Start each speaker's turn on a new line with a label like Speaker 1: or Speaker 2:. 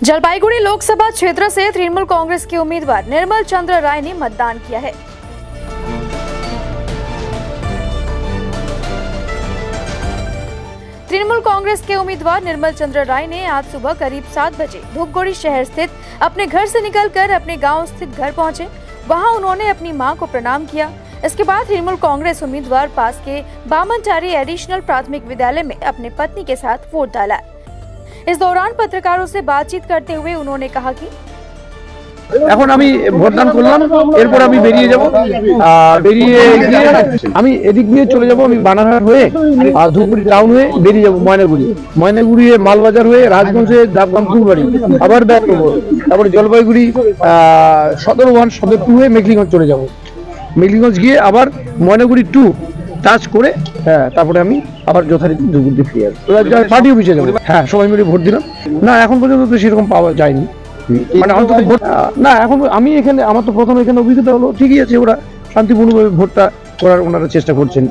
Speaker 1: जलपाईगुड़ी लोकसभा क्षेत्र से तृणमूल कांग्रेस के उम्मीदवार निर्मल चंद्र राय ने मतदान किया है। तृणमूल कांग्रेस के उम्मीदवार निर्मल चंद्र राय ने आज सुबह करीब 7 बजे धूपगुड़ी शहर स्थित अपने घर से निकलकर अपने गांव स्थित घर पहुंचे। वहां उन्होंने अपनी मां को प्रणाम किया। इसके बाद तृणमूल कांग्रेस उम्मीदवार पास के बामनचारी एडिशनल प्राथमिक विद्यालय में अपने पत्नी के साथ वोट डाला। इस दौरान पत्रकारों से बातचीत करते हुए उन्होंने कहा कि
Speaker 2: এখন আমি ভোটদান করলাম, এরপর আমি বেরিয়ে যাব। বেরিয়ে গিয়ে আমি এদিক দিয়ে চলে যাব, আমি বানারহাট হয়ে আর ধূপগুড়ি টাউন হয়ে বেরিয়ে যাব ময়নাগুড়ি হয়ে মালবাজার হয়ে রাজগঞ্জ হয়ে ডাবগ্রাম ফুলবাড়ি আবার ব্যাক করবো। তারপরে জলপাইগুড়ি সদর 1 সদর 2 হয়ে মেঘলিগঞ্জ চলে যাব। মেঘলিগঞ্জ গিয়ে আবার ময়নাগুড়ি 2 টাচ করে তারপরে আমি আবার যথারীতি ধূপগুড়ি ফিরে আসবো। পার্টি অফিসে যাবো। হ্যাঁ, সবাই মিলে ভোট দিলাম। না, এখন পর্যন্ত তো সেরকম পাওয়া যায়নি, মানে অন্তত ভোট না। এখন আমি এখানে আমার তো প্রথম এখানে অভিজ্ঞতা হলো, ঠিকই আছে, ওরা শান্তিপূর্ণভাবে ভোটটা করার ওনারা চেষ্টা করছেন।